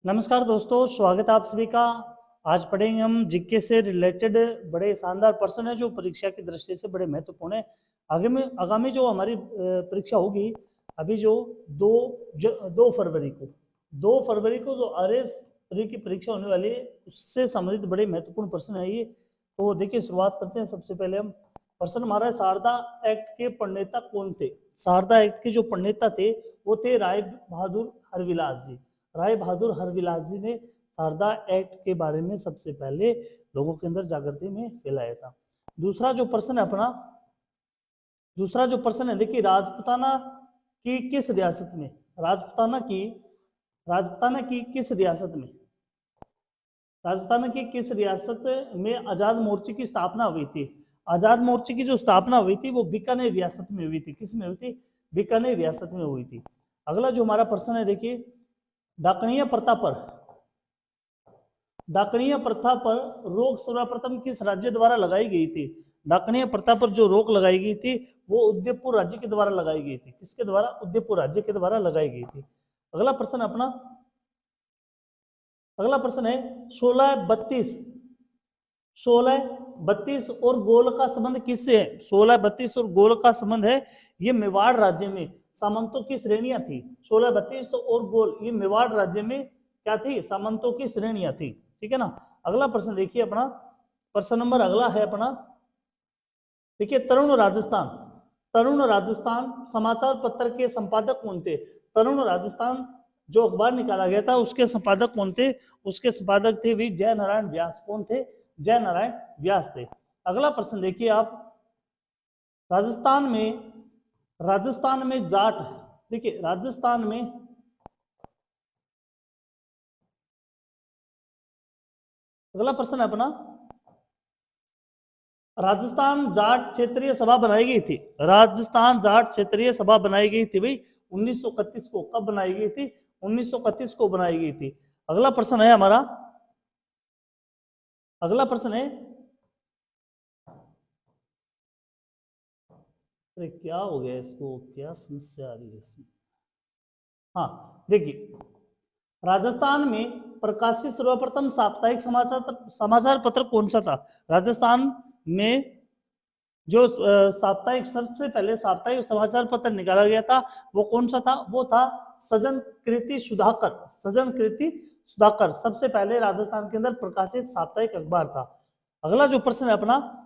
नमस्कार दोस्तों, स्वागत है आप सभी का। आज पढ़ेंगे हम जीके से रिलेटेड बड़े शानदार प्रश्न है जो परीक्षा की दृष्टि से बड़े महत्वपूर्ण है। आगामी जो हमारी परीक्षा होगी अभी जो 2 फरवरी को जो आरएस प्री की परीक्षा होने वाली है उससे संबंधित बड़े महत्वपूर्ण प्रश्न है ये। तो देखिए शुरुआत करते हैं। सबसे पहले हम प्रश्न हमारा है, शारदा एक्ट के प्रणेता कौन थे? शारदा एक्ट के जो प्रणेता थे वो थे राय बहादुर हरविलास जी। राय बहादुर हरविलास जी ने शारदा एक्ट के बारे में सबसे पहले लोगों के अंदर जागृति में फैलाया था। दूसरा जो प्रश्न है देखिए, राजपूताना की किस रियासत में राजपूताना की किस रियासत में राजपूताना की किस रियासत में आजाद मोर्चे की स्थापना हुई थी? आजाद मोर्चे की जो स्थापना हुई थी वो बीकानेर रियासत में हुई थी। किस में हुई थी? बीकानेर रियासत में हुई थी। अगला जो हमारा प्रश्न है देखिए, डाकणीय प्रथा पर रोक सर्वप्रथम किस राज्य द्वारा लगाई गई थी? डाकणीय प्रथा पर जो रोक लगाई गई थी वो उदयपुर राज्य के द्वारा लगाई गई थी। किसके द्वारा? उदयपुर राज्य के द्वारा लगाई गई थी। अगला प्रश्न है 1632 और गोल का संबंध किससे है? 1632 और गोल का संबंध है, ये मेवाड़ राज्य में सामंतों की श्रेणियां थी। 1632 और गोल ये मेवाड़ राज्य में क्या थी? सामंतों की श्रेणियां थी। ठीक है ना। अगला प्रश्न देखिए अपना, प्रश्न नंबर अगला है अपना, देखिए तरुण राजस्थान समाचार पत्र के संपादक कौन थे? तरुण राजस्थान जो अखबार निकाला गया था उसके संपादक कौन थे? उसके संपादक थे भी जय नारायण व्यास। कौन थे? जय नारायण व्यास थे। अगला प्रश्न देखिए आप, राजस्थान में जाट, देखिए राजस्थान में अगला प्रश्न है अपना, राजस्थान जाट क्षेत्रीय सभा बनाई गई थी। राजस्थान जाट क्षेत्रीय सभा बनाई गई थी भाई 1931 को। कब बनाई गई थी? 1931 को बनाई गई थी। अगला प्रश्न है हमारा, अगला प्रश्न है, अरे क्या हो गया इसको, क्या समस्या आ रही है इसमें? हाँ देखिए, राजस्थान में प्रकाशित सर्वप्रथम साप्ताहिक समाचार पत्र कौन सा था? राजस्थान में जो साप्ताहिक, सबसे पहले साप्ताहिक समाचार पत्र निकाला गया था वो कौन सा था? वो था सजन कृति सुधाकर। सबसे पहले राजस्थान के अंदर प्रकाशित साप्ताहिक अखबार था। अगला जो प्रश्न है अपना,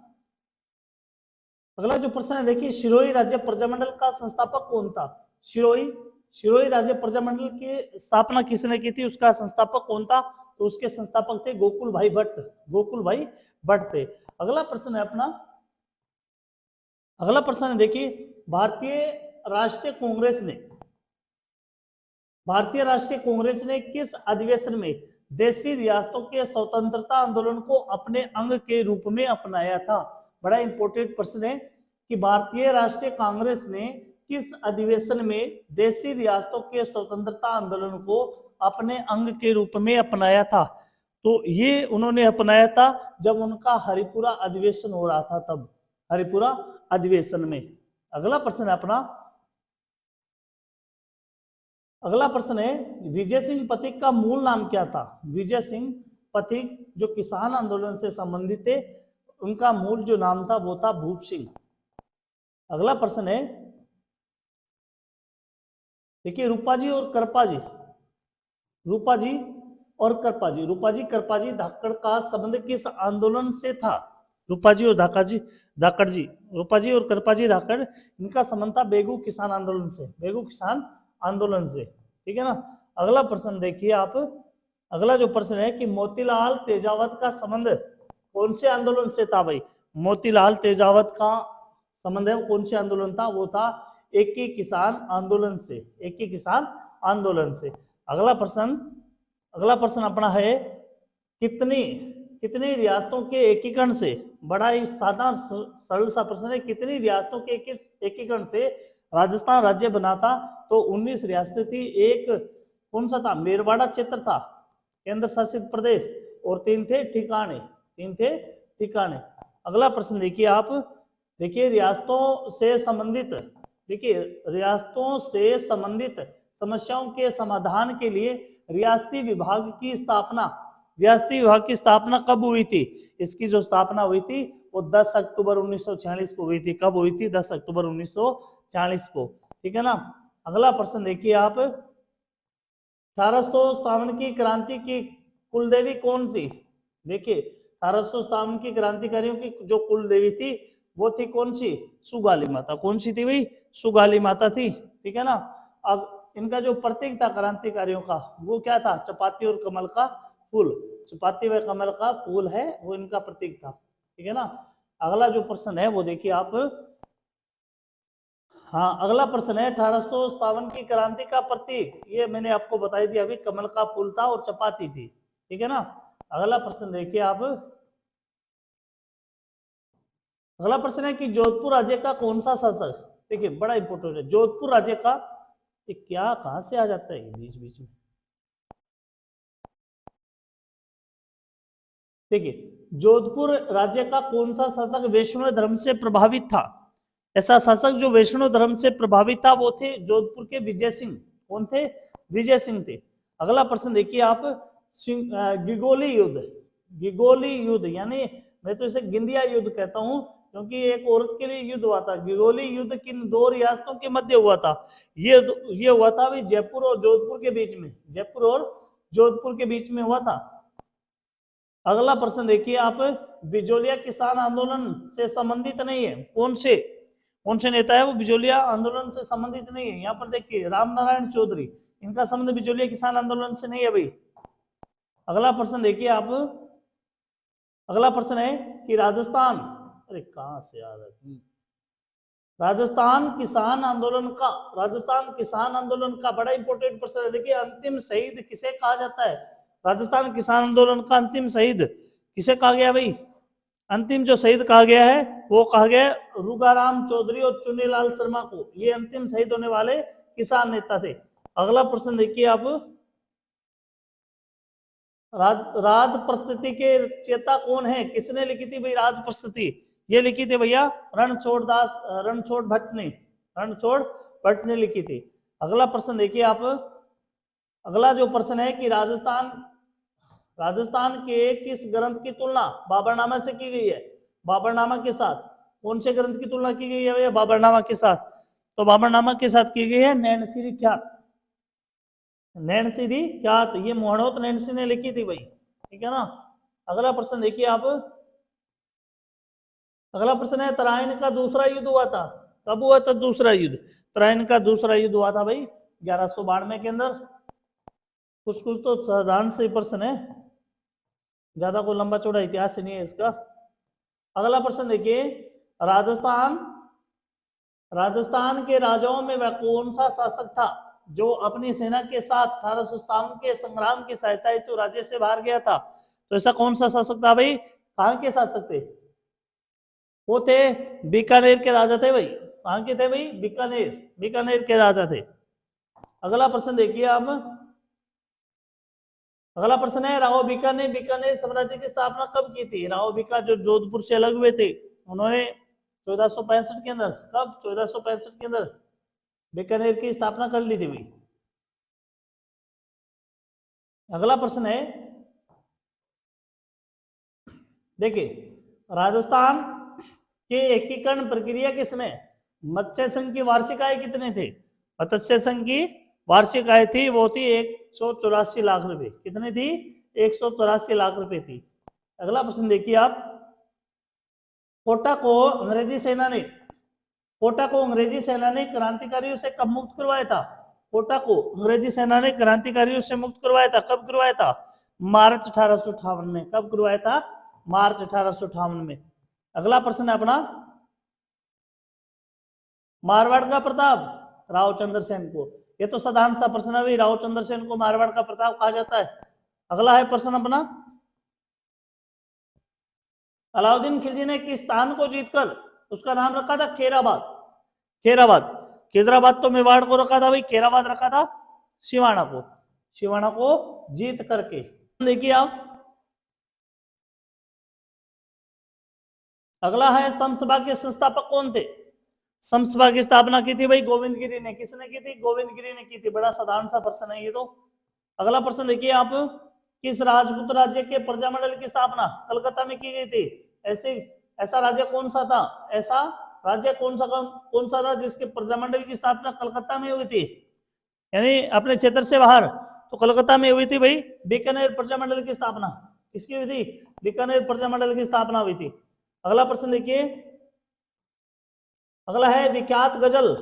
अगला जो प्रश्न है देखिए, शिरोई राज्य प्रजामंडल का संस्थापक कौन था? शिरोई राज्य प्रजामंडल की स्थापना किसने की थी? उसका संस्थापक कौन था? तो उसके संस्थापक थे गोकुल भाई भट्ट थे। अगला प्रश्न है अपना, अगला प्रश्न है देखिए, भारतीय राष्ट्रीय कांग्रेस ने किस अधिवेशन में देशी रियासतों के स्वतंत्रता आंदोलन को अपने अंग के रूप में अपनाया था? बड़ा इंपॉर्टेंट प्रश्न है कि भारतीय राष्ट्रीय कांग्रेस ने किस अधिवेशन में देशी रियासतों के स्वतंत्रता आंदोलन को अपने अंग के रूप में अपनाया था? तो ये उन्होंने अपनाया था जब उनका हरिपुरा अधिवेशन हो रहा था, तब हरिपुरा अधिवेशन में। अगला प्रश्न है अपना, अगला प्रश्न है, विजय सिंह पथिक का मूल नाम क्या था? विजय सिंह पथिक जो किसान आंदोलन से संबंधित थे उनका मूल जो नाम था वो था भूप सिंह। अगला प्रश्न है देखिए, रूपाजी धाकड़ का संबंध किस आंदोलन से था? रूपाजी और करपाजी धाकड़, इनका संबंध था बेगू किसान आंदोलन से। ठीक है ना। अगला प्रश्न देखिए आप, अगला जो प्रश्न है कि मोतीलाल तेजावत का संबंध कौन से आंदोलन से था भाई? मोतीलाल तेजावत का संबंध है कौन से आंदोलन था? वो था एक ही किसान आंदोलन से। अगला प्रश्न अपना है, कितनी रियासतों के एकीकरण से, बड़ा ही साधारण सरल सा प्रश्न है, कितनी रियासतों के एकीकरण से राजस्थान राज्य बना था? तो 19 रियासतें थी। एक कौन सा था? मेरवाड़ा क्षेत्र था केंद्र शासित प्रदेश, और 3 थे ठिकाने। अगला प्रश्न देखिए आप, देखिए रियासतों से संबंधित समस्याओं के समाधान के लिए रियासती विभाग की स्थापना, रियासती विभाग की स्थापना कब हुई थी? इसकी जो स्थापना हुई थी वो 10 अक्टूबर 1946 को हुई थी। कब हुई थी? 10 अक्टूबर 1940 को। ठीक है ना। अगला प्रश्न देखिए आप, 1857 की क्रांति की कुलदेवी कौन थी? देखिए 1857 की क्रांतिकारियों की जो कुलदेवी थी वो थी कौन सी? सुगाली माता। कौन सी थी भाई? सुगाली माता थी। ठीक है ना। अब इनका जो प्रतीक था क्रांतिकारियों का वो क्या था? चपाती और कमल का फूल। चपाती व कमल का फूल है वो इनका प्रतीक था। ठीक है ना। अगला जो प्रश्न है वो देखिए आप, हाँ अगला प्रश्न है 1857 की क्रांति का प्रतीक, ये मैंने आपको बताई दिया अभी, कमल का फूल था और चपाती थी। ठीक है ना। अगला प्रश्न देखिए आप, अगला प्रश्न है कि जोधपुर राज्य का कौन सा शासक, देखिए बड़ा इंपोर्टेंट है, जोधपुर राज्य का, ये क्या कहां से आ जाता है बीच बीच में। देखिए जोधपुर राज्य का कौन सा शासक वैष्णव धर्म से प्रभावित था? ऐसा शासक जो वैष्णव धर्म से प्रभावित था वो थे जोधपुर के विजय सिंह। कौन थे? विजय सिंह थे। अगला प्रश्न देखिए आप, गिगोली युद्ध, गिगोली युद्ध यानी मैं तो इसे गिंदिया युद्ध कहता हूं क्योंकि एक औरत के लिए युद्ध हुआ था। गिगोली युद्ध किन दो रियासतों के मध्य हुआ था? ये हुआ था भी जयपुर और जोधपुर के बीच में, जयपुर और जोधपुर के बीच में हुआ था। अगला प्रश्न देखिए आप, बिजोलिया किसान आंदोलन से संबंधित नहीं है, कौन से नेता है वो बिजोलिया आंदोलन से संबंधित नहीं है? यहाँ पर देखिए राम नारायण चौधरी, इनका संबंध बिजोलिया किसान आंदोलन से नहीं है भाई। अगला प्रश्न देखिए आप, अगला प्रश्न है कि राजस्थान, अरे कहां से आ रहा है, राजस्थान किसान आंदोलन का, राजस्थान किसान आंदोलन का बड़ा इंपॉर्टेंट प्रश्न है। देखिए अंतिम शहीद किसे कहा जाता है? राजस्थान किसान आंदोलन का अंतिम शहीद किसे कहा गया भाई? अंतिम जो शहीद कहा गया है वो कहा गया रूगाराम चौधरी और चुन्नीलाल शर्मा को। ये अंतिम शहीद होने वाले किसान नेता थे। अगला प्रश्न देखिए आप, राज प्रस्तुति के चेता कौन है? किसने लिखी थी भाई राज प्रस्तुति? ये लिखी थी भैया रणछोड़ भट्ट ने लिखी थी। अगला प्रश्न देखिए आप, अगला जो प्रश्न है कि राजस्थान के किस ग्रंथ की तुलना बाबरनामा से की गई है? बाबरनामा के साथ कौन से ग्रंथ की तुलना की गई है भैया? बाबरनामा के साथ। तो बाबरनामा के साथ की गई है नैनसिरी ख्यात, नैनसिरी ख्यात, ये मोहनोत नैनसी ने लिखी थी भाई। ठीक है ना। अगला प्रश्न देखिए आप, अगला प्रश्न है तराइन का दूसरा युद्ध हुआ था, कब हुआ था दूसरा युद्ध? तराइन का दूसरा युद्ध हुआ था भाई 1192 के अंदर। कुछ तो साधारण से प्रश्न है, ज्यादा कोई लंबा चौड़ा इतिहास नहीं है इसका। अगला प्रश्न देखिए, राजस्थान के राजाओं में वह कौन सा शासक था जो अपनी सेना के साथ 1857 के संग्राम की सहायता हेतु राज्य से बाहर गया था? तो ऐसा कौन सा शासक था भाई? कहां के शासक थे? वो थे बीकानेर के राजा थे भाई। कहां के थे भाई? बीकानेर के राजा थे। अगला प्रश्न देखिए आप, अगला प्रश्न है राव बीका ने बीकानेर साम्राज्य की स्थापना कब की थी? राव बीका जो जोधपुर से अलग हुए थे उन्होंने 1465 के अंदर, कब? 1465 के अंदर बीकानेर की स्थापना कर ली थी भाई। अगला प्रश्न है, देखिए राजस्थान के एकीकरण प्रक्रिया किसने? मत्स्य संघ की वार्षिक आय कितने थे? मत्स्य संघ की वार्षिक आय थी वो थी 184 लाख रुपए। कितनी थी? 184 लाख रुपए थी। अगला प्रश्न देखिए आप, कोटा को अंग्रेजी सेना ने क्रांतिकारियों से कब मुक्त करवाया था? कोटा को अंग्रेजी सेना ने क्रांतिकारियों से मुक्त करवाया था, कब करवाया था? मार्च 1858 में। कब करवाया था? मार्च 1858 में। अगला प्रश्न है अपना, मारवाड़ का प्रताप रावचंद्र सेन को, ये तो साधारण सा प्रश्न है भाई, रावचंद्र सेन को मारवाड़ का प्रताप कहा जाता है। अगला है प्रश्न अपना, अलाउद्दीन खिलजी ने किस स्थान को जीतकर उसका नाम रखा था खेराबाद? खेजराबाद तो मेवाड़ को रखा था भाई, खेराबाद रखा था सिवाना को जीत करके। देखिए आप, अगला है समसभा के संस्थापक कौन थे? समसभा की स्थापना की थी भाई गोविंद गिरी ने। किसने की थी? गोविंद गिरी ने की थी। बड़ा साधारण सा प्रश्न है ये तो। अगला प्रश्न देखिए आप, किस राजपूत राज्य के प्रजामंडल की स्थापना कलकत्ता में की गई थी? ऐसा राज्य कौन सा था? ऐसा राज्य कौन सा था जिसके प्रजामंडल की स्थापना कलकत्ता में हुई थी, यानी अपने क्षेत्र से बाहर? तो कलकत्ता में हुई थी भाई बीकानेर प्रजामंडल की स्थापना। किसकी हुई थी? बीकानेर प्रजामंडल की स्थापना हुई थी। अगला प्रश्न देखिए, अगला है विख्यात गजल।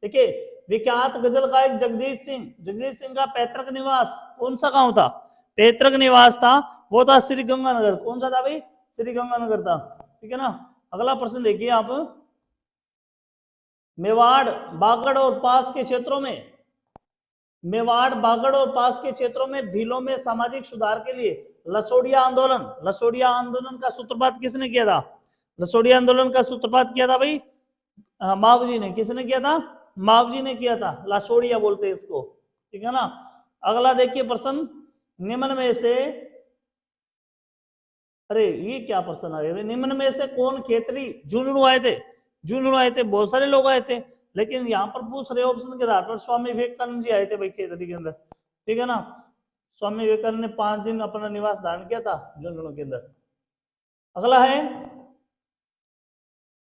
देखिए विख्यात गजल गायक जगजीत सिंह का पैतृक निवास कौन सा गांव था? पैतृक निवास था वो था श्री गंगानगर। कौन सा था भाई? श्री गंगानगर था। ठीक है ना। अगला प्रश्न देखिए आप, मेवाड़ बागड़ और पास के क्षेत्रों में, मेवाड़ बागड़ और पास के क्षेत्रों में ढीलों में सामाजिक सुधार के लिए लसोड़िया आंदोलन का सूत्रपात किसने किया था? लसोड़िया आंदोलन का सूत्रपात किया था भाई मावजी ने। किसने किया था? मावजी ने किया था। लाशोड़िया बोलते हैं इसको। ठीक है ना। अगला देखिए प्रश्न, निम्न में से, अरे ये क्या प्रश्न आ गया? निम्न में से कौन खेतरी झुंझुनू आए थे? झुंझुनू आए थे, बहुत सारे लोग आए थे, लेकिन यहाँ पर पूछ रहे ऑप्शन के आधार पर स्वामी विवेकानंद जी आए थे भाई खेतरी के अंदर। ठीक है ना। स्वामी विवेकानंद ने 5 दिन अपना निवास धारण किया था झुंझुनू के अंदर। अगला है,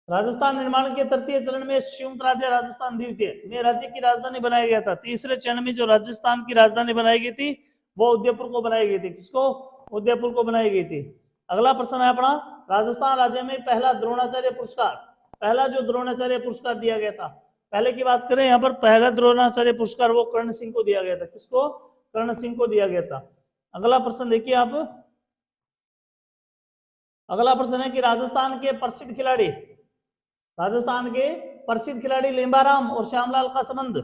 राजस्थान निर्माण के तृतीय चरण में संयुक्त राज्य राजस्थान द्वितीय में राज्य की राजधानी बनाया गया था। तीसरे चरण में जो राजस्थान की राजधानी बनाई गई थी वो उदयपुर को बनाई गई थी। किसको? उदयपुर को बनाई गई थी। अगला प्रश्न है अपना, राजस्थान राज्य में पहला द्रोणाचार्य पुरस्कार, पहला जो द्रोणाचार्य पुरस्कार दिया गया था, पहले की बात करें यहाँ पर, पहला द्रोणाचार्य पुरस्कार वो कर्ण सिंह को दिया गया था। किसको? कर्ण सिंह को दिया गया था। अगला प्रश्न देखिए आप, अगला प्रश्न है कि राजस्थान के प्रसिद्ध खिलाड़ी लिम्बाराम और श्यामलाल का संबंध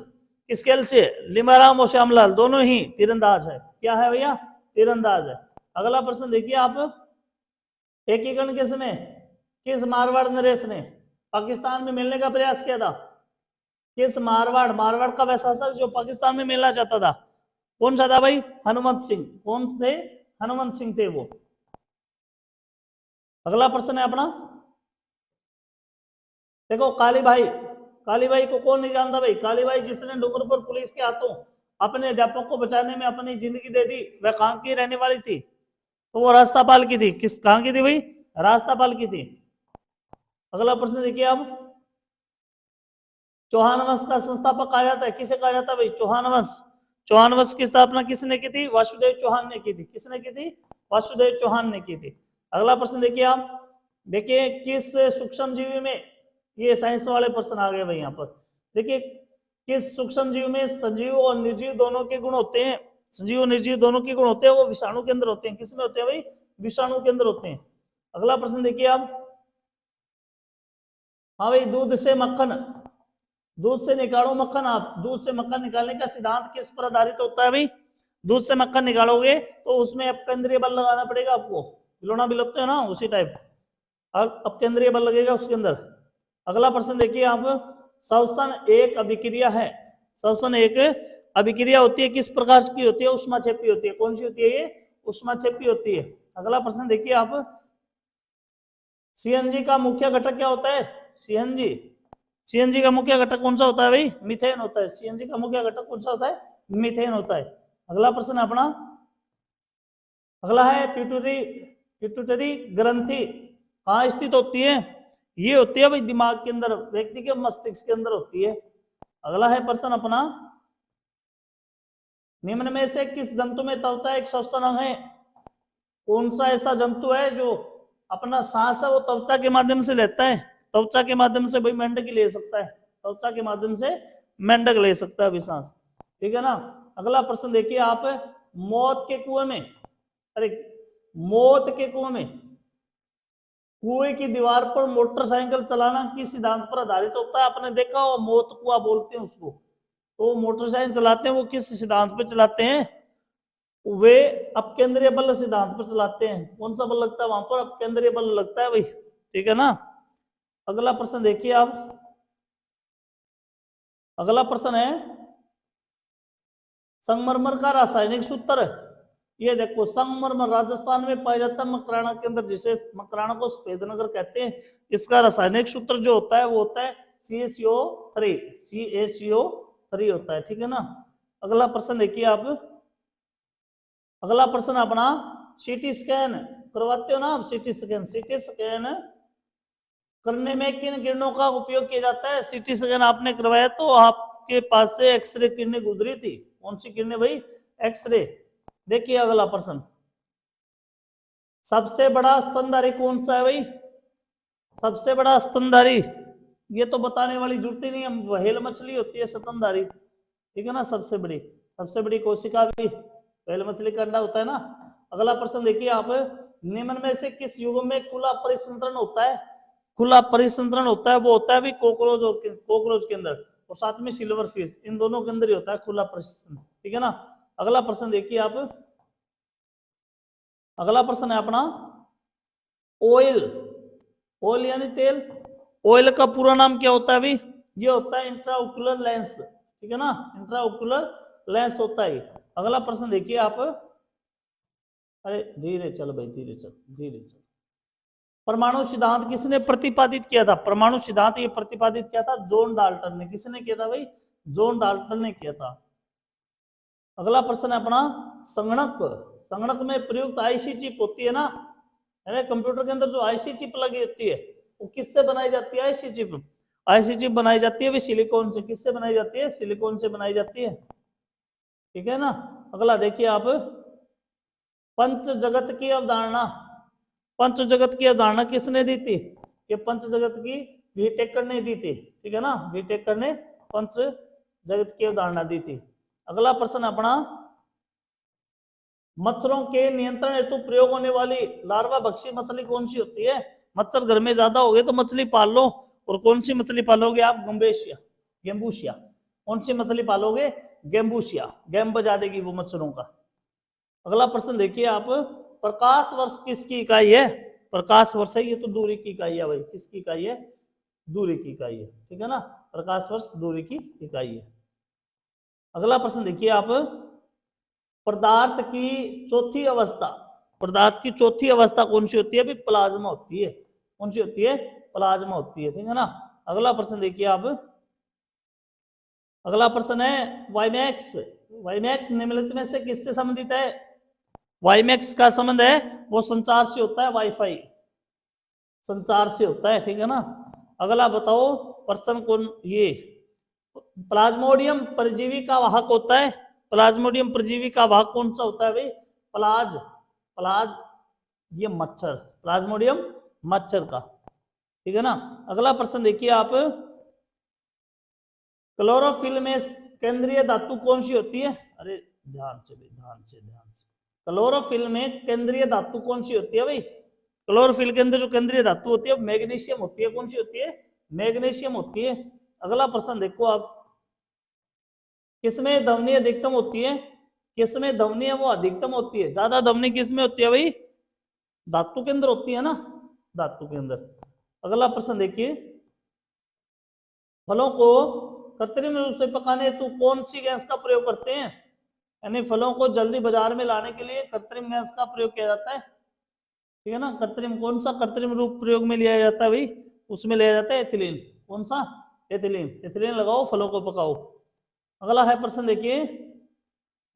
किस खेल से? लिम्बाराम और श्यामलाल दोनों ही तीरंदाज है। क्या है भैया? तीरंदाज है। अगला प्रश्न देखिए आप, एकीकरण के समय किस मारवाड़ नरेश ने पाकिस्तान में मिलने का प्रयास किया था? किस मारवाड़ का वह शासक जो पाकिस्तान में मिलना चाहता था, कौन सा था भाई? हनुमंत सिंह। कौन थे? हनुमंत सिंह थे वो। अगला प्रश्न है अपना, देखो काली भाई को कौन नहीं जानता भाई? काली भाई जिसने डूंगरपुर पुलिस के हाथों अपने अध्यापक को बचाने में अपनी जिंदगी दे दी, वह कहां की रहने वाली थी? तो वो रास्तापाल की थी। किस कहां की थी भाई? रास्तापाल की थी। अगला प्रश्न देखिए आप, चौहान वंश का संस्थापक कहा जाता है, किसे कहा जाता है भाई? चौहान वंश की स्थापना किसने की थी? वासुदेव चौहान ने की थी। किसने की थी? वासुदेव चौहान ने की थी। अगला प्रश्न देखिए आप, देखिए किस सूक्ष्म जीवी में, ये साइंस वाले प्रश्न आ गए भाई यहाँ पर। देखिए किस सूक्ष्म जीव में सजीव और निर्जीव दोनों के गुण होते हैं? सजीव और निर्जीव दोनों के गुण होते हैं, वो विषाणु के अंदर होते हैं। किसमें होते हैं भाई? विषाणु के अंदर होते हैं। अगला प्रश्न देखिए आप, हाँ भाई दूध से निकालो मक्खन। आप दूध से मक्खन निकालने का सिद्धांत किस पर आधारित होता है भाई? दूध से मक्खन निकालोगे तो उसमें अपकेंद्रीय बल लगाना पड़ेगा आपको, खिलौना भी लगते हो ना उसी टाइप, अपकेंद्रीय बल लगेगा उसके अंदर। अगला प्रश्न देखिए आप, श्वसन एक अभिक्रिया है, श्वसन एक अभिक्रिया होती है, किस प्रकार की होती है? ऊष्माक्षेपी होती है। कौन सी होती है ये? ऊष्माक्षेपी होती है। अगला प्रश्न देखिए आप, सीएनजी का मुख्य घटक क्या होता है? सीएनजी का मुख्य घटक कौन सा होता है भाई? मीथेन होता है। सीएनजी का मुख्य घटक कौन सा होता है? मीथेन होता है। अगला प्रश्न अपना, अगला है पिट्यूटरी ग्रंथि कहाँ स्थित होती है? ये होती है भाई दिमाग के अंदर, व्यक्ति के मस्तिष्क के अंदर होती है। अगला है प्रश्न अपना, निम्न में से किस जंतु में त्वचा एक श्वसन अंग है? कौन सा ऐसा जंतु है जो अपना सांस है वो त्वचा के माध्यम से लेता है? त्वचा के माध्यम से भाई मेंढक ले सकता है, त्वचा के माध्यम से मेंढक ले सकता है अभी सांस। ठीक है ना। अगला प्रश्न देखिए आप, मौत के कुएं में कुएं की दीवार पर मोटरसाइकिल चलाना किस सिद्धांत पर आधारित होता है? आपने देखा हो मौत कुआं बोलते हैं उसको, तो मोटरसाइकिल चलाते हैं वो किस सिद्धांत पर चलाते हैं? वे अपकेंद्रीय बल सिद्धांत पर चलाते हैं। कौन सा बल लगता है वहां पर? अपकेंद्रीय बल लगता है भाई। ठीक है ना। अगला प्रश्न देखिए आप, अगला प्रश्न है, संगमरमर का रासायनिक सूत्र। ये देखो संगमरमर राजस्थान में पाया जाता है मकराना के अंदर, जिसे मकराना को सफेद नगर कहते हैं। इसका रासायनिक सूत्र जो होता है वो होता है CaCO3 होता है। ठीक है ना। अगला प्रश्न देखिए आप, अगला प्रश्न अपना सीटी स्कैन करवाते हो ना आप, सीटी स्कैन करने में किन किरणों का उपयोग किया जाता है? सीटी स्कैन आपने करवाया तो आपके पास से एक्सरे किरणें गुजरी थी, कौन सी किरणें भाई? एक्सरे। देखिए अगला प्रश्न, सबसे बड़ा स्तनधारी कौन सा है भाई? सबसे बड़ा स्तनधारी, ये तो बताने वाली जरूरत ही नहीं है, व्हेल मछली होती है स्तनधारी, ठीक है ना। सबसे बड़ी कोशिका भी व्हेल मछली का अंडा होता है ना। अगला प्रश्न देखिए आप, निम्न में से किस युग में खुला परिसंचरण होता है? खुला परिसंचरण होता है वो होता है भी कॉकरोच के अंदर, और साथ में सिल्वर फिश, इन दोनों के अंदर ही होता है खुला परिसंचरण, ठीक है ना। अगला प्रश्न देखिए आप, अगला प्रश्न है अपना ऑयल, ऑयल यानी तेल, ऑयल का पूरा नाम क्या होता है भाई? ये होता है इंट्राओक्यूलर लेंस, ठीक है ना, इंट्राओक्यूलर लेंस होता है। अगला प्रश्न देखिए आप, अरे धीरे चल भाई, धीरे चल। परमाणु सिद्धांत किसने प्रतिपादित किया था? परमाणु सिद्धांत ये प्रतिपादित किया था जॉन डाल्टन ने। किसने किया था भाई? जॉन डाल्टन ने किया था। अगला प्रश्न है अपना संगणक, संगणक में प्रयुक्त आईसी चिप होती है ना, कंप्यूटर के अंदर जो आईसी चिप लगी होती है वो किससे बनाई जाती है? आईसी चिप, आईसी चिप बनाई जाती है भी सिलिकॉन से। किससे बनाई जाती है? सिलिकॉन से बनाई जाती है, ठीक है ना। अगला देखिए आप, पंच जगत की अवधारणा, पंच जगत की अवधारणा किसने दी थी? ये पंच जगत की व्हीटेकर ने दी थी, ठीक है ना, व्हीटेकर ने पंच जगत की अवधारणा दी थी। अगला प्रश्न अपना, मच्छरों के नियंत्रण हेतु प्रयोग होने वाली लार्वा भक्षी मछली कौन सी होती है? मच्छर घर में ज्यादा हो गए तो मछली पाल लो, और कौन सी मछली पालोगे आप? गंबेशिया, गेम्बूशिया। कौन सी मछली पालोगे? गेम्बूशिया, गेम बजा देगी वो मच्छरों का। अगला प्रश्न देखिए आप, प्रकाश वर्ष किसकी इकाई है? प्रकाश वर्ष है, ये तो दूरी की इकाई है भाई। किसकी इकाई है? दूरी की इकाई है, ठीक है ना, प्रकाश वर्ष दूरी की इकाई है। अगला प्रश्न देखिए आप, पदार्थ की चौथी अवस्था, पदार्थ की चौथी अवस्था कौन सी होती है? भी प्लाज्मा होती है। कौन सी होती है? प्लाज्मा होती है, ठीक है ना। अगला प्रश्न देखिए आप, अगला प्रश्न है वाईमैक्स, वाईमैक्स निम्नलिखित में से किससे संबंधित है? वाईमैक्स का संबंध है वो संचार से होता है, वाईफाई संचार से होता है, ठीक है ना। अगला बताओ प्रश्न कौन, ये प्लाज्मोडियम परजीवी का वाहक होता है, प्लाज्मोडियम परजीवी का वाहक कौन सा होता है भाई? प्लाज, ये मच्छर, प्लाज्मोडियम मच्छर का, ठीक है ना। अगला प्रश्न देखिए आप, क्लोरोफिल में केंद्रीय धातु कौन सी होती है? अरे ध्यान से, क्लोरोफिल में केंद्रीय धातु कौन सी होती है भाई? क्लोरोफिल के अंदर जो केंद्रीय धातु होती है मैग्नीशियम होती है। कौन सी होती है? मैग्नीशियम होती है। अगला प्रश्न देखो आप, किसमें ध्वनि अधिकतम होती है? किसमें ध्वनि है वो अधिकतम होती है? ज्यादा ध्वनि किसमें होती है भाई? धातु के अंदर होती है ना, धातु के अंदर। अगला प्रश्न देखिए, फलों को कृत्रिम रूप से पकाने हेतु कौन सी गैस का प्रयोग करते हैं? यानी फलों को जल्दी बाजार में लाने के लिए कृत्रिम गैस का प्रयोग किया जाता है, ठीक है ना। कृत्रिम, कौन सा कृत्रिम रूप प्रयोग में लिया जाता है भाई? उसमें लिया जाता है एथिलीन। कौन सा? एथिलीन, एथिलीन लगाओ फलों को पकाओ। अगला है प्रश्न देखिए,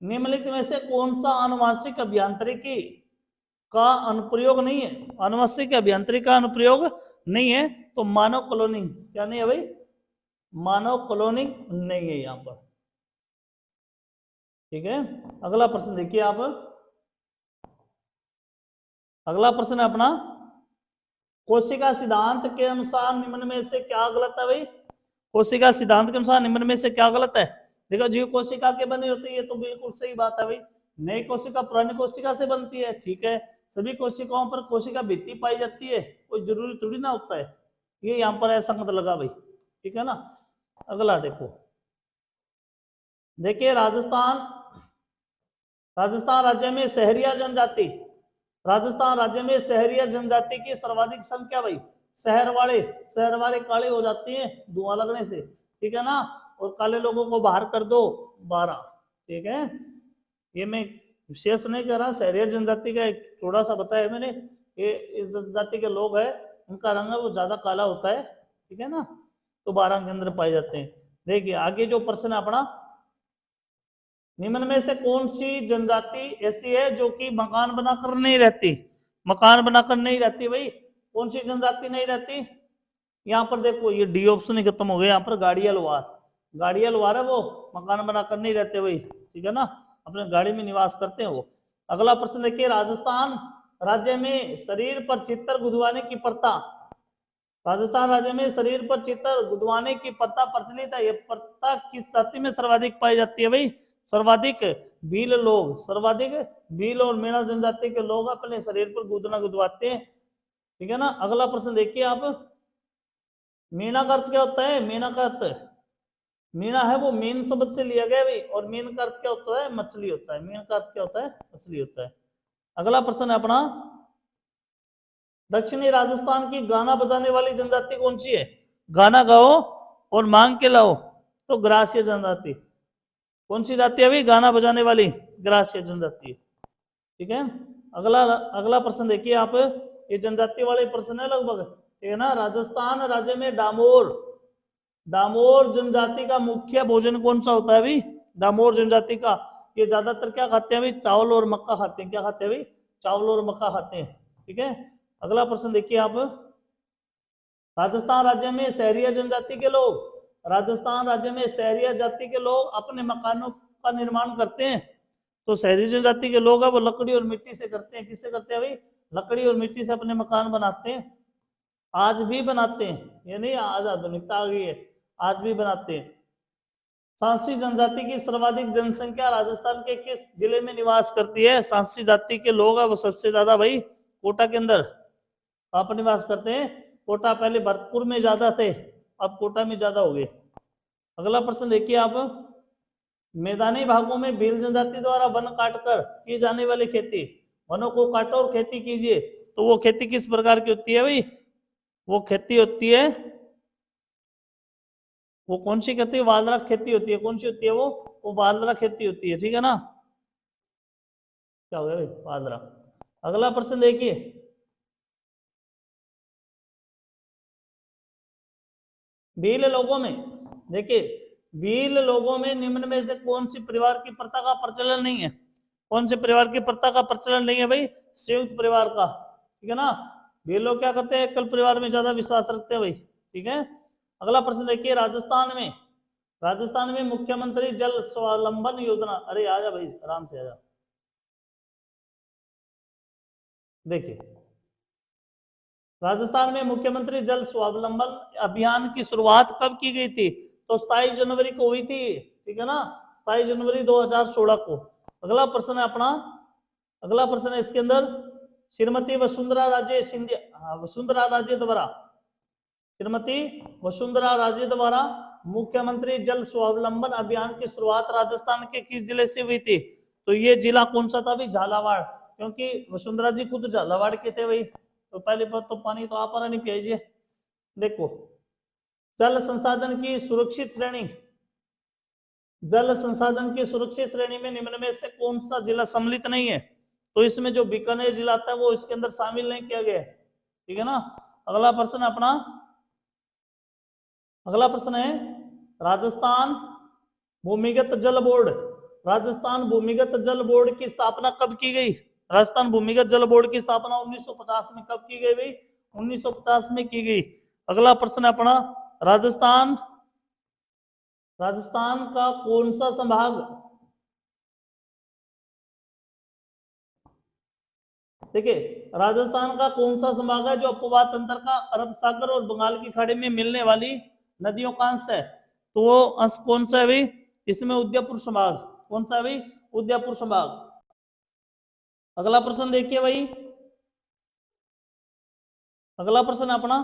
निम्नलिखित में से कौन सा आनुवांशिक अभियांत्रिकी का अनुप्रयोग नहीं है? आनुवांशिक अभियांत्रिकी का अनुप्रयोग नहीं है तो मानव क्लोनिंग, क्या नहीं है भाई? मानव क्लोनिंग नहीं है यहां पर, ठीक है। अगला प्रश्न देखिए आप, अगला प्रश्न है अपना, कोशिका सिद्धांत के अनुसार निम्न में से क्या गलत है भाई? कोशिका सिद्धांत के अनुसार निम्न में से क्या गलत है? देखो जीव कोशिका के बने होती है तो बिल्कुल सही बात है भाई। नई कोशिका पुरानी कोशिका से बनती है, ठीक है। सभी कोशिकाओं पर कोशिका भित्ति पाई जाती है, कोई जरूरी थोड़ी ना होता है। ये यहाँ पर ऐसा मत लगा भाई, ठीक है ना। अगला देखो, देखिए राजस्थान, राजस्थान राज्य में सहरिया जनजाति, राजस्थान राज्य में सहरिया जनजाति की सर्वाधिक संख्या भाई। शहर वाले काले हो जाते हैं धुआं लगने से, ठीक है ना, और काले लोगों को बाहर कर दो 12, ठीक है। ये मैं विशेष नहीं कर रहा, सहरिया जनजाति का एक थोड़ा सा बताया मैंने। ये इस जनजाति के लोग हैं, उनका रंग है वो ज्यादा काला होता है, ठीक है ना, तो 12 के अंदर पाए जाते हैं। देखिए आगे जो प्रश्न है अपना, निम्न में से कौन सी जनजाति ऐसी है जो कि मकान बनाकर नहीं रहती? मकान बनाकर नहीं रहती भाई, कौन सी जनजाति नहीं रहती? यहाँ पर देखो ये डी ऑप्शन ही खत्म हो गया, यहाँ पर गाड़िया लोहार, गाड़िया लोहार है वो, मकान बनाकर नहीं रहते भाई, ठीक है ना, अपने गाड़ी में निवास करते हैं वो। अगला प्रश्न देखिए, राजस्थान राज्य में शरीर पर चित्र गुदवाने की प्रथा, राजस्थान राज्य में शरीर पर चित्र गुदवाने की प्रथा प्रचलित है, ये प्रथा किस जाति में सर्वाधिक पाई जाती है भाई? सर्वाधिक भील लोग, सर्वाधिक भील और मीणा जनजाति के लोग अपने शरीर पर गुदना गुदवाते हैं, ठीक है ना। अगला प्रश्न देखिए आप, मीणा का अर्थ क्या होता है? मीणा का अर्थ, मीणा है वो मीन शब्द से लिया गया भाई, और मीन का अर्थ क्या होता है? मछली होता है, मीन का अर्थ क्या होता है? मछली होता है। अगला प्रश्न है अपना, दक्षिणी राजस्थान की गाना बजाने वाली जनजाति कौन सी है? गाना गाओ और मांग के लाओ, तो ग्रासीय जनजाति। कौन सी जाति है भाई? गाना बजाने वाली ग्रासीय जनजाति, ठीक है। अगला अगला प्रश्न देखिए आप, ये जनजाति वाले प्रश्न है लगभग, ठीक है ना। राजस्थान राज्य में डामोर, डामोर जनजाति का मुख्य भोजन कौन सा होता है भाई? डामोर जनजाति का, ये ज्यादातर क्या खाते हैं भाई? चावल और मक्का खाते हैं। क्या खाते हैं भाई? चावल और मक्का खाते हैं, ठीक है। अगला प्रश्न देखिए आप, राजस्थान राज्य में सहरिया जनजाति के लोग, राजस्थान राज्य में सहरिया जाति के लोग अपने मकानों का निर्माण करते हैं, तो शहरी जनजाति के लोग है वो लकड़ी और मिट्टी से करते हैं। किससे करते हैं भाई? लकड़ी और मिट्टी से अपने मकान बनाते हैं, आज भी बनाते हैं, ये नहीं आज आधुनिकता आ गई है, आज भी बनाते हैं। सांसी जनजाति की सर्वाधिक जनसंख्या राजस्थान के किस जिले में निवास करती है? सांसी जाति के लोग है वो सबसे ज्यादा भाई कोटा के अंदर आप निवास करते हैं। कोटा पहले भरतपुर में ज्यादा थे, अब कोटा में ज्यादा हो गए। अगला प्रश्न देखिए आप, मैदानी भागों में भील जनजाति द्वारा वन काटकर की जाने वाली खेती, वनों को काटो और खेती कीजिए, तो वो खेती किस प्रकार की होती है भाई? वो खेती होती है, वो कौन सी खेती? वालरा खेती होती है। कौन सी होती है वो वालरा खेती होती है, ठीक है ना। क्या हो गया भाई? वालरा। अगला प्रश्न देखिए, भील लोगों में, देखिए भील लोगों में निम्न में से कौन सी परिवार की प्रथा का प्रचलन नहीं है? कौन से परिवार की प्रथा का प्रचलन नहीं है भाई? संयुक्त परिवार का, ठीक है ना। भील लोग क्या करते हैं? एकल परिवार में ज्यादा विश्वास रखते हैं भाई, ठीक है। अगला प्रश्न देखिए, राजस्थान में मुख्यमंत्री जल स्वावलंबन योजना, अरे आजा भाई आराम से आजा, देखिए राजस्थान में मुख्यमंत्री जल स्वावलंबन अभियान की शुरुआत कब की गई थी? तो 27 जनवरी को हुई थी, ठीक है ना, 27 जनवरी 2016 को। अगला प्रश्न है अपना, अगला प्रश्न है इसके अंदर, श्रीमती वसुंधरा राजे सिंधिया, वसुंधरा राजे द्वारा, श्रीमती वसुंधरा राजे द्वारा मुख्यमंत्री जल स्वावलंबन अभियान की शुरुआत राजस्थान के किस जिले से हुई थी? तो ये जिला कौन सा था भाई? झालावाड़, क्योंकि वसुंधरा जी खुद झालावाड़ के थे भाई, तो पहले बात तो पानी तो आप नहीं पियाइए। देखो, जल संसाधन की सुरक्षित श्रेणी, जल संसाधन की सुरक्षित श्रेणी में निम्न में से कौन सा जिला सम्मिलित नहीं है? तो इसमें जो बीकानेर जिला आता है वो इसके अंदर शामिल नहीं किया गया है, ठीक है ना। अगला प्रश्न अपना, अगला प्रश्न है, राजस्थान भूमिगत जल बोर्ड, राजस्थान भूमिगत जल बोर्ड की स्थापना कब की गई? राजस्थान भूमिगत जल बोर्ड की स्थापना 1950 में कब की गई भाई? 1950 में की गई। अगला प्रश्न अपना, राजस्थान का कौन सा संभाग, देखिए राजस्थान का कौन सा संभाग है जो उपवा तंत्र का अरब सागर और बंगाल की खाड़ी में मिलने वाली नदियों का अंश है? तो वो अंश कौन सा है भाई? इसमें उदयपुर संभाग, कौन सा है भाई? उदयपुर संभाग। अगला प्रश्न देखिए भाई, अगला प्रश्न अपना,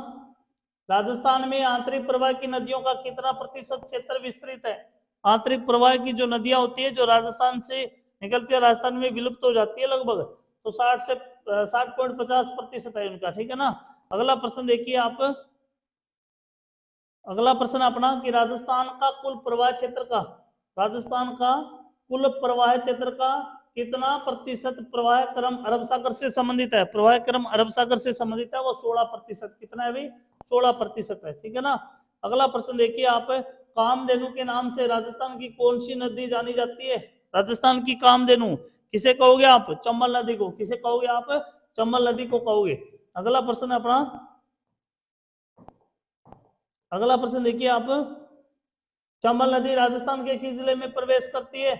राजस्थान में आंतरिक प्रवाह की नदियों का कितना प्रतिशत क्षेत्र विस्तृत है? आंतरिक प्रवाह की जो नदियां होती है जो राजस्थान से निकलती है, राजस्थान में विलुप्त हो जाती है लगभग, तो 60.50% है उनका, ठीक है ना। अगला प्रश्न देखिए आप, अगला प्रश्न अपना कि राजस्थान का कुल प्रवाह क्षेत्र का, राजस्थान का कुल प्रवाह क्षेत्र का कितना प्रतिशत प्रवाह क्रम अरब सागर से संबंधित है? प्रवाह क्रम अरब सागर से संबंधित है वो 16%। कितना है भाई? 16% है, ठीक है ना। अगला प्रश्न देखिए आप, कामधेनु के नाम से राजस्थान की कौन सी नदी जानी जाती है? राजस्थान की कामधेनु किसे कहोगे आप? चंबल नदी को। किसे कहोगे आप? चंबल नदी को कहोगे। अगला प्रश्न है अपना, अगला प्रश्न देखिए आप, चंबल नदी राजस्थान के किस जिले में प्रवेश करती है?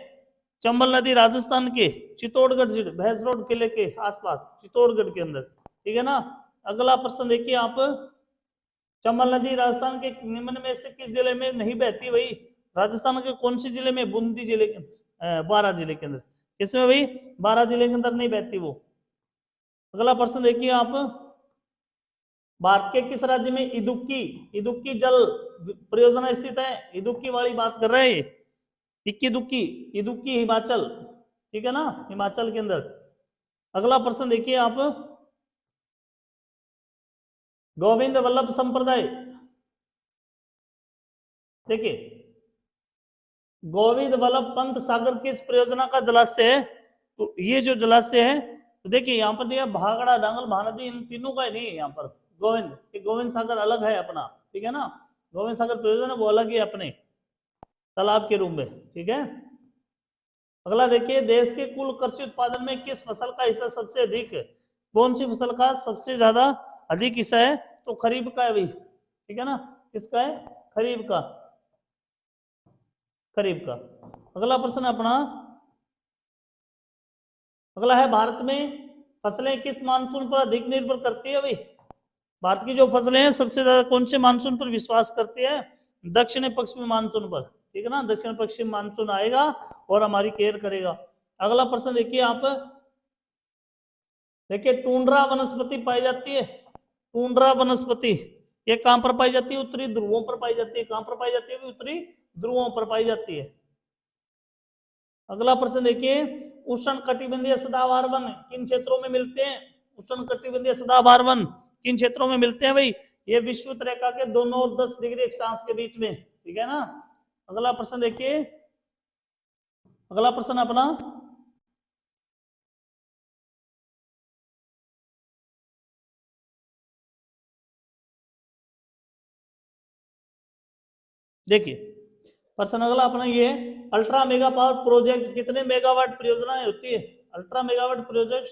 चंबल नदी राजस्थान के चित्तौड़गढ़ जिले, भैंसरोड किले के आसपास, चित्तौड़गढ़ के अंदर, ठीक है ना। अगला प्रश्न देखिए आप, चंबल नदी राजस्थान के निम्न में से किस जिले में नहीं बहती? वही राजस्थान के कौन से जिले में? बूंदी जिले के, बारां जिले के अंदर। किसमें भाई? बारां जिले के अंदर नहीं बहती वो। अगला प्रश्न देखिए आप, भारत के किस राज्य में इदुक्की इदुक्की जल परियोजना स्थित है? इदुक्की वाली बात कर रहे हैं, इक्की दुक्की, इदुक्की हिमाचल, ठीक है ना, हिमाचल के अंदर। अगला प्रश्न देखिए आप, गोविंद वल्लभ संप्रदाय, देखिए गोविंद वल्लभ पंत सागर किस परियोजना का जलाशय है? तो ये जो जलाशय है, तो देखिए यहाँ पर दिया भागड़ा, डांगल, महानदी, इन तीनों का नहीं है यहाँ पर। गोविंद सागर अलग है अपना, ठीक है ना। गोविंद सागर परियोजना वो अलग ही अपने तालाब के रूप में, ठीक है। अगला देखिए, देश के कुल कृषि उत्पादन में किस फसल का हिस्सा सबसे अधिक है? कौन सी फसल का सबसे ज्यादा अधिक हिस्सा है? तो खरीफ का है भाई, ठीक है ना। किसका है? खरीफ का, खरीफ का। अगला प्रश्न अपना, अगला है, भारत में फसलें किस मानसून पर अधिक निर्भर करती है? भाई भारत की जो फसलें हैं सबसे ज्यादा कौन से मानसून पर विश्वास करती है? दक्षिण पश्चिमी मानसून पर, ठीक है ना। दक्षिण पश्चिम मानसून आएगा और हमारी केयर करेगा। अगला प्रश्न देखिए आप, देखिए टुंड्रा वनस्पति पाई जाती है, टुंड्रा वनस्पति ये कहां पर पाई जाती है? उत्तरी ध्रुवों पर पाई जाती है। कहां पर पाई जाती है? उत्तरी ध्रुवों पर पाई जाती है। अगला प्रश्न देखिए, उष्ण कटिबंधीय सदाबहार वन किन क्षेत्रों में मिलते हैं? उष्ण कटिबंधीय सदाबहार वन किन क्षेत्रों में मिलते हैं? भाई ये विषुवत रेखा के दोनों और 10 डिग्री अक्षांश के बीच में, ठीक है ना। अगला प्रश्न देखिए, अगला प्रश्न अपना, देखिए प्रश्न अगला अपना ये, अल्ट्रा मेगा पावर प्रोजेक्ट कितने मेगावाट परियोजनाएं होती है? अल्ट्रा मेगावाट प्रोजेक्ट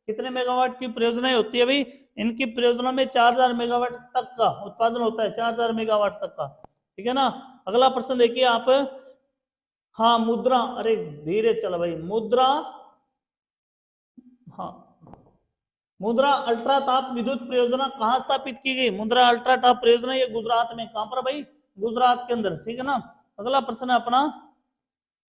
कितने मेगावाट की परियोजनाएं होती है? भाई इनकी परियोजना में 4000 मेगावाट तक का उत्पादन होता है, 4000 मेगावाट तक का, ठीक है ना। अगला प्रश्न देखिए आप, हाँ मुद्रा, अरे धीरे चल भाई, मुद्रा, हाँ मुद्रा अल्ट्रा ताप विद्युत परियोजना कहाँ स्थापित की गई? मुद्रा अल्ट्रा ताप परियोजना ये गुजरात में। कहां पर भाई? गुजरात के अंदर, ठीक है ना। अगला प्रश्न है अपना,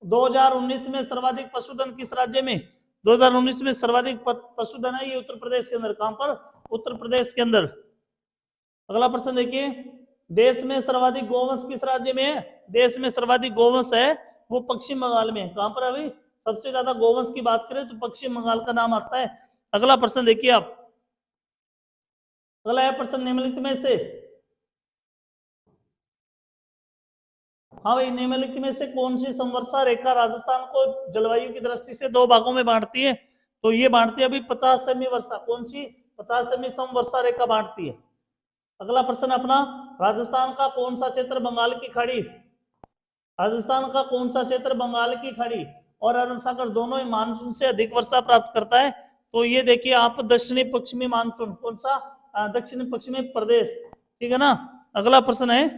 2019 में सर्वाधिक पशुधन किस राज्य में? 2019 में सर्वाधिक पशुधन है ये उत्तर प्रदेश के अंदर। कहां पर? उत्तर प्रदेश के अंदर। अगला प्रश्न देखिए, देश में सर्वाधिक गोवंश किस राज्य में है? देश में सर्वाधिक गोवंश है वो पश्चिम बंगाल में है। कहां पर अभी सबसे ज्यादा गोवंश की बात करें तो पश्चिम बंगाल का नाम आता है। अगला प्रश्न देखिए आप, अगला है प्रश्न, निम्नलिखित में से, हाँ भाई निम्नलिखित में से कौन सी समवर्षा रेखा राजस्थान को जलवायु की दृष्टि से दो भागों में बांटती है? तो ये बांटती है अभी 50 सेमी वर्षा, कौन सी? 50 सेमी समवर्षा रेखा बांटती है। अगला प्रश्न अपना, राजस्थान का कौन सा क्षेत्र बंगाल की खाड़ी, राजस्थान का कौन सा क्षेत्र बंगाल की खाड़ी और अरब सागर दोनों ही मानसून से अधिक वर्षा प्राप्त करता है? तो ये देखिए आप, दक्षिणी पश्चिमी मानसून, कौन सा? दक्षिणी पश्चिमी प्रदेश, ठीक है ना। अगला प्रश्न है,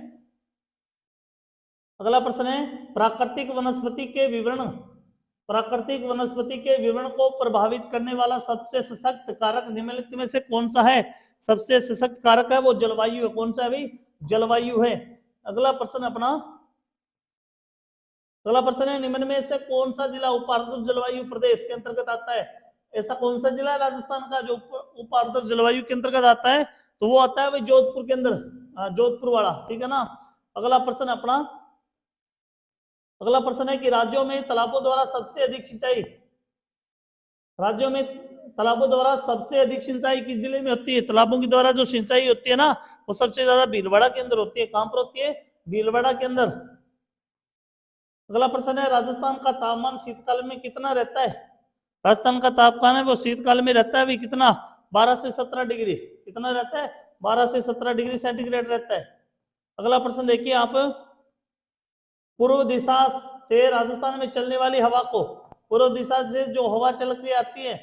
अगला प्रश्न है, प्राकृतिक वनस्पति के विवरण, प्राकृतिक वनस्पति के विवरण को प्रभावित करने वाला सबसे सशक्त कारक निम्नलिखित में से कौन सा है? सबसे सशक्त कारक है वो जलवायु है। कौन सा है भाई? जलवायु है। अगला प्रश्न अपना, अगला प्रश्न है, निम्न में से कौन सा जिला उपार्द्र जलवायु प्रदेश के अंतर्गत आता है? ऐसा कौन सा जिला है राजस्थान का जो उपार्द्र जलवायु के अंतर्गत आता है? तो वो आता है भाई जोधपुर के अंदर, जोधपुर वाला, ठीक है ना। अगला प्रश्न अपना, अगला प्रश्न है कि राज्यों में तालाबों द्वारा सबसे अधिक सिंचाई, राज्यों में तालाबों द्वारा सबसे अधिक सिंचाई किस जिले में होती है? तालाबों की द्वारा जो सिंचाई होती है ना वो सबसे ज्यादा भीलवाड़ा के अंदर होती है। कहां पर होती है? भीलवाड़ा के अंदर। अगला प्रश्न है, राजस्थान का तापमान शीतकाल में कितना रहता है? राजस्थान का तापमान है वो शीतकाल में रहता है भी कितना? 12 से 17 डिग्री। कितना रहता है? 12 से 17 डिग्री सेंटीग्रेड रहता है। अगला प्रश्न देखिए आप, पूर्व दिशा से राजस्थान में चलने वाली हवा को पूर्व दिशा से जो हवा चल के आती है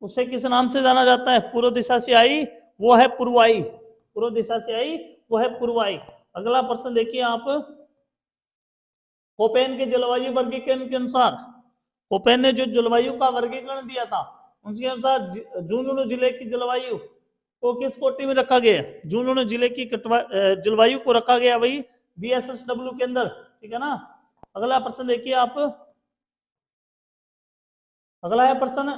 उसे किस नाम से जाना जाता है? पूर्व दिशा से आई वो है पूर्वाई, पूर्व दिशा से आई वो है पूर्वाई। अगला प्रश्न देखिए आप, कोपेन के जलवायु वर्गीकरण के अनुसार, कोपेन ने जो जलवायु का वर्गीकरण दिया था उसके अनुसार झुंझुनू जिले की जलवायु को किस कोटि में रखा गया? झुंझुनू जिले की जलवायु को रखा गया वही BSSW के अंदर, ठीक है ना। अगला प्रश्न देखिए आप, अगला है प्रश्न,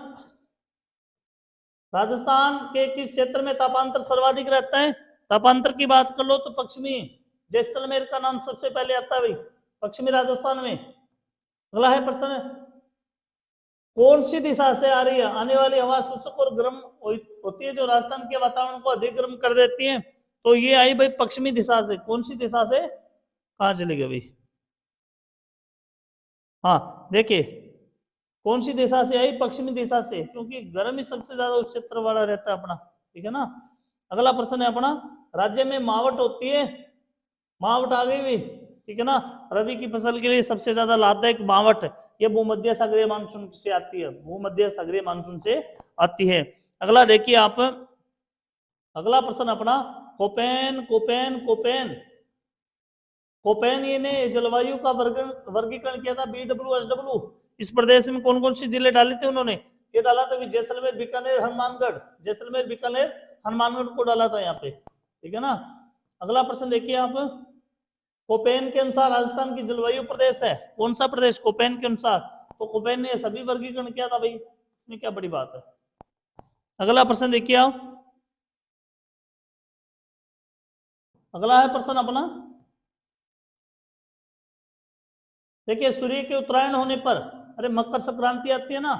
राजस्थान के किस क्षेत्र में तापांतर सर्वाधिक रहता है? तापांतर की बात कर लो तो पश्चिमी जैसलमेर का नाम सबसे पहले आता है भाई, पश्चिमी राजस्थान में। अगला है प्रश्न, कौन सी दिशा से आ रही है आने वाली हवा शुष्क और गर्म होती है जो राजस्थान के वातावरण को अधिक गर्म कर देती है? तो ये आई भाई पश्चिमी दिशा से। कौन सी दिशा से? कहां चली गई भाई? हाँ देखिए, कौन सी दिशा से आई? पश्चिमी दिशा से, क्योंकि गर्म ही सबसे ज्यादा उस क्षेत्र वाला रहता है अपना, ठीक है ना। अगला प्रश्न है अपना, राज्य में मावट होती है, मावट आ गई भाई, ठीक है ना। रबी की फसल के लिए सबसे ज्यादा लाभदायक मावट ये भूमध्य सागरीय मानसून से आती है, भूमध्य सागरीय मानसून से आती है। अगला देखिए आप, अगला प्रश्न अपना, कोपेन कोपेन कोपेन कोपेन ये ने जलवायु का वर्गीकरण किया था BWSW। इस प्रदेश में कौन कौन से जिले डाले थे उन्होंने? ये डाला था जैसलमेर, बीकानेर, हनुमानगढ़, जैसलमेर, बीकानेर, हनुमानगढ़ को डाला था यहाँ पे, ठीक है ना। अगला प्रश्न देखिए आप, कोपेन के अनुसार राजस्थान की जलवायु प्रदेश है कौन सा प्रदेश? कोपेन के अनुसार, तो कोपेन ने सभी वर्गीकरण किया था भाई, इसमें क्या बड़ी बात है। अगला प्रश्न देखिए आप, अगला है प्रश्न अपना, देखिए सूर्य के उत्तरायण होने पर, अरे मकर संक्रांति आती है ना,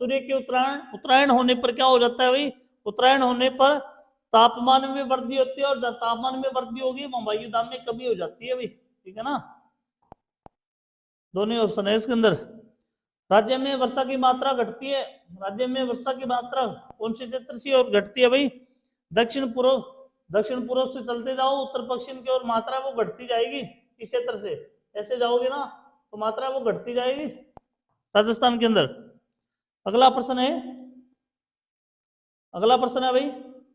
सूर्य के उत्तरायण होने पर क्या हो जाता है भाई? उत्तरायण होने पर तापमान में वृद्धि होती है, और जब तापमान में वृद्धि होगी वहां वायुदाब में कमी हो जाती है भाई, ठीक है ना। दोनों ऑप्शन है इसके अंदर। राज्य में वर्षा की मात्रा घटती है, राज्य में वर्षा की मात्रा कौन से क्षेत्र से और घटती है भाई? दक्षिण पूर्व से चलते जाओ, उत्तर पश्चिम की ओर मात्रा वो घटती जाएगी। इस क्षेत्र से ऐसे जाओगे ना तो मात्रा वो घटती जाएगी राजस्थान के अंदर। अगला प्रश्न है, अगला प्रश्न है भाई,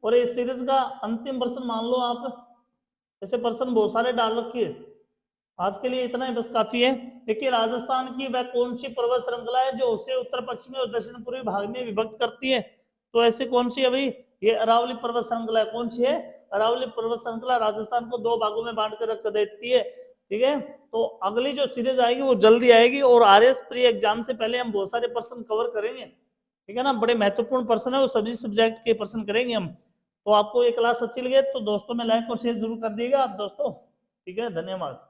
और इस सीरीज का अंतिम प्रश्न मान लो आप, ऐसे प्रश्न बहुत सारे डाल रखिए। आज के लिए इतना ही बस काफी है। देखिए राजस्थान की वह कौन सी पर्वत श्रृंखला है जो उसे उत्तर पश्चिमी और दक्षिण पूर्वी भाग में विभक्त करती है? तो ऐसे कौन सी है भाई? ये अरावली पर्वत श्रृंखला है। कौन सी है? अरावली पर्वत श्रृंखला राजस्थान को दो भागों में बांट कर रख देती है, ठीक है। तो अगली जो सीरीज आएगी वो जल्दी आएगी, और RS प्री एग्जाम से पहले हम बहुत सारे प्रश्न कवर करेंगे, ठीक है ना। बड़े महत्वपूर्ण प्रश्न है, वो सभी सब्जेक्ट के प्रश्न करेंगे हम। तो आपको ये क्लास अच्छी लगे तो दोस्तों में लाइक और शेयर जरूर कर दिएगा आप दोस्तों, ठीक है। धन्यवाद।